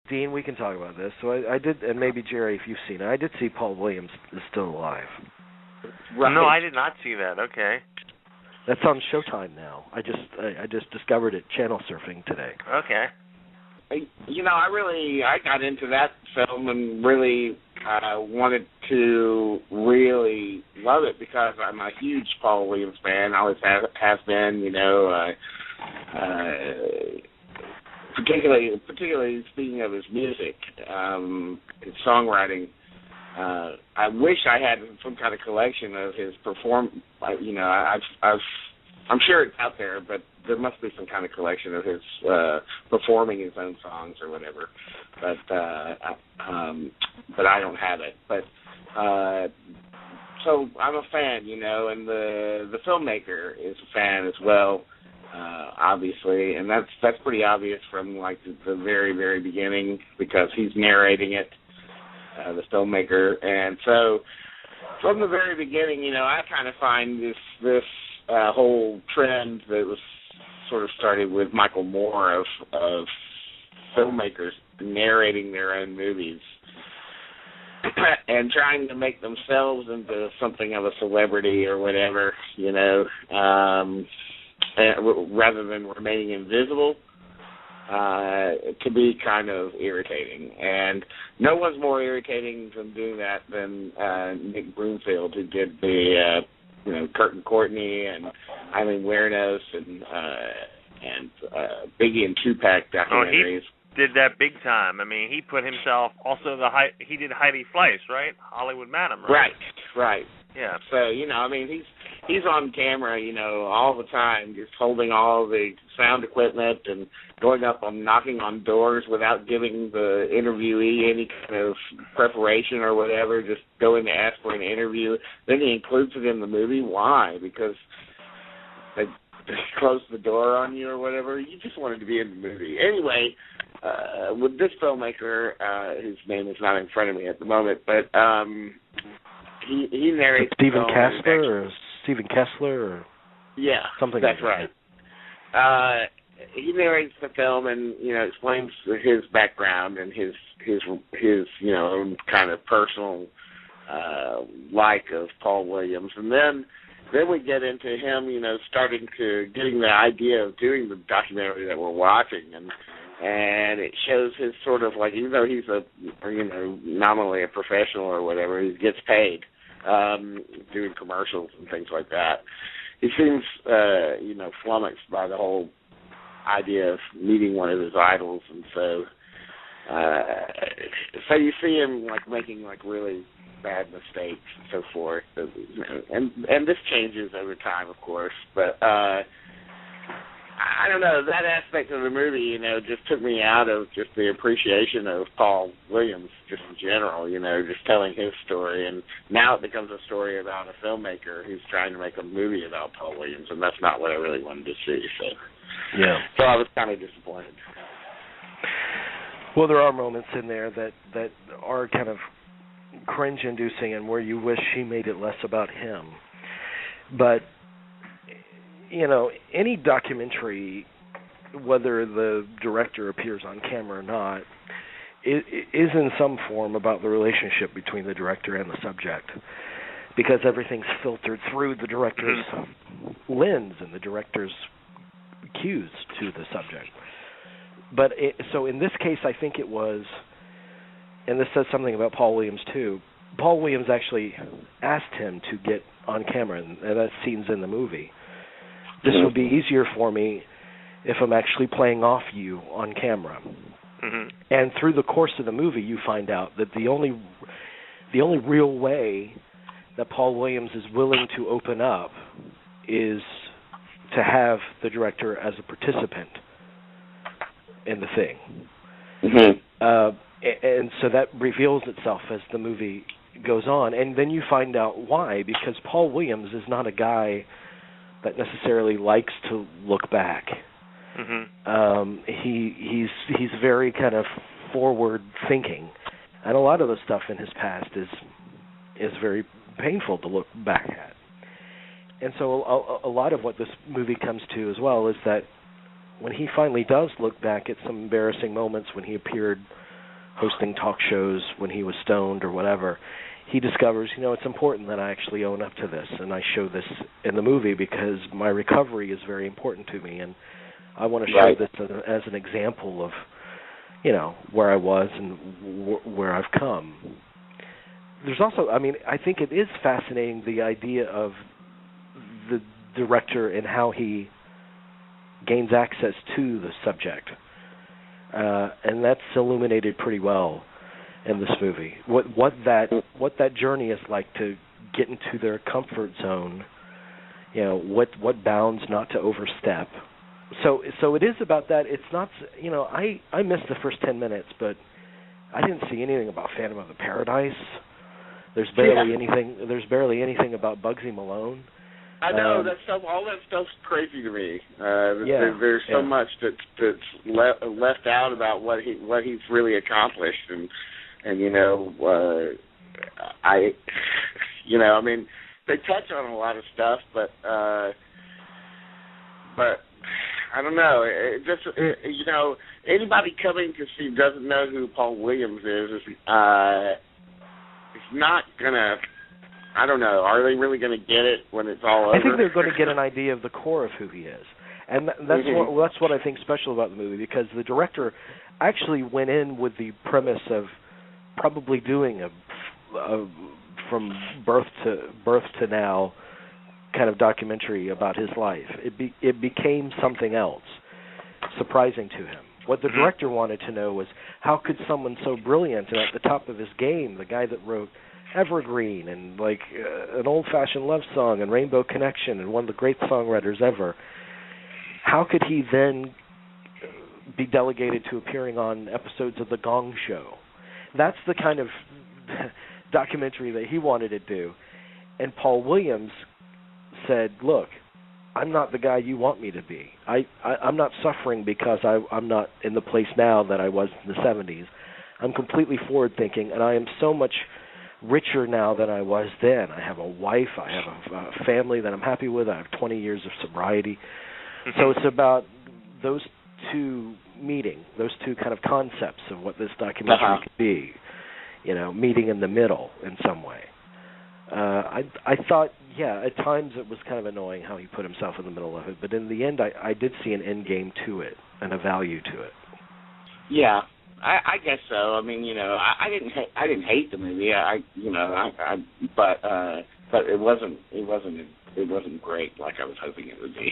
Dean, we can talk about this. So I did, and maybe Jerry, if you've seen it, I did see Paul Williams is still alive. Right. No, I did not see that. Okay. That's on Showtime now. I just discovered it channel surfing today. Okay. I got into that film and really wanted to really love it because I'm a huge Paul Williams fan. Always have been. Particularly speaking of his music, his songwriting. I wish I had some kind of collection of his I'm sure it's out there, but there must be some kind of collection of his performing his own songs or whatever. But I don't have it. But so I'm a fan, and the filmmaker is a fan as well, obviously, and that's pretty obvious from like the very, very beginning because he's narrating it, the filmmaker, and so from the very beginning, I kind of find this whole trend that was sort of started with Michael Moore of filmmakers narrating their own movies and trying to make themselves into something of a celebrity or whatever, rather than remaining invisible, to be kind of irritating. And no one's more irritating from doing that than Nick Broomfield, who did the Kurt and Courtney and Eileen Wuornos and Biggie and Tupac documentaries. Oh, he did that big time. I mean, he put himself also he did Heidi Fleiss, right? Hollywood Madam, right? Right. Yeah. So, he's on camera, all the time, just holding all the sound equipment and going up and knocking on doors without giving the interviewee any kind of preparation or whatever, just going to ask for an interview. Then he includes it in the movie. Why? Because they closed the door on you or whatever. You just wanted to be in the movie. Anyway, with this filmmaker, whose name is not in front of me at the moment, but he narrates Stephen Kessler or yeah, something. That's like right. He narrates the film and explains his background and his own kind of personal like of Paul Williams, and then we get into him getting the idea of doing the documentary that we're watching, and it shows his sort of like, even though he's nominally a professional or whatever, he gets paid doing commercials and things like that. He seems flummoxed by the whole idea of meeting one of his idols, and so you see him like making like really bad mistakes and so forth, and this changes over time, of course, but I don't know, that aspect of the movie, just took me out of just the appreciation of Paul Williams just in general, just telling his story, and now it becomes a story about a filmmaker who's trying to make a movie about Paul Williams, and that's not what I really wanted to see, so I was kind of disappointed. Well, there are moments in there that are kind of cringe-inducing and where you wish he made it less about him, but any documentary, whether the director appears on camera or not, is in some form about the relationship between the director and the subject, because everything's filtered through the director's lens and the director's cues to the subject. But so in this case, I think it was, and this says something about Paul Williams too, Paul Williams actually asked him to get on camera, and that scene's in the movie. This would be easier for me if I'm actually playing off you on camera. Mm-hmm. And through the course of the movie, you find out that the only real way that Paul Williams is willing to open up is to have the director as a participant in the thing. Mm-hmm. And so that reveals itself as the movie goes on. And then you find out why, because Paul Williams is not a guy that necessarily likes to look back. Mm-hmm. He's very kind of forward thinking, and a lot of the stuff in his past is very painful to look back at. And so a lot of what this movie comes to as well is that when he finally does look back at some embarrassing moments when he appeared hosting talk shows when he was stoned or whatever, he discovers, it's important that I actually own up to this, and I show this in the movie because my recovery is very important to me, and I want to show this as an example of, where I was and where I've come. There's also, I think it is fascinating, the idea of the director and how he gains access to the subject. And that's illuminated pretty well in this movie. What that journey is like to get into their comfort zone, what bounds not to overstep. So it is about that. It's not, I missed the first 10 minutes, but I didn't see anything about Phantom of the Paradise. There's barely anything about Bugsy Malone. I know all that stuff's crazy to me. There's so much that's left out about what he's really accomplished, and they touch on a lot of stuff, but I don't know. Anybody coming to see doesn't know who Paul Williams is not gonna. I don't know. Are they really going to get it when it's all over? I think they're going to get an idea of the core of who he is, and that's what I think special about the movie, because the director actually went in with the premise of probably doing a from birth to now kind of documentary about his life. It became something else, surprising to him. What the director wanted to know was, how could someone so brilliant and at the top of his game, the guy that wrote Evergreen and like an old-fashioned love song and Rainbow Connection and one of the great songwriters ever, how could he then be delegated to appearing on episodes of The Gong Show? That's the kind of documentary that he wanted to do. And Paul Williams said, look, I'm not the guy you want me to be. I'm not suffering because I'm not in the place now that I was in the 70s. I'm completely forward-thinking, and I am so much richer now than I was then. I have a wife, I have a family that I'm happy with, I have 20 years of sobriety. So it's about those two meeting, those two kind of concepts of what this documentary could be, meeting in the middle in some way. I thought, at times it was kind of annoying how he put himself in the middle of it, but in the end I did see an end game to it and a value to it. Yeah. I guess so. I didn't hate the movie. But it wasn't great like I was hoping it would be.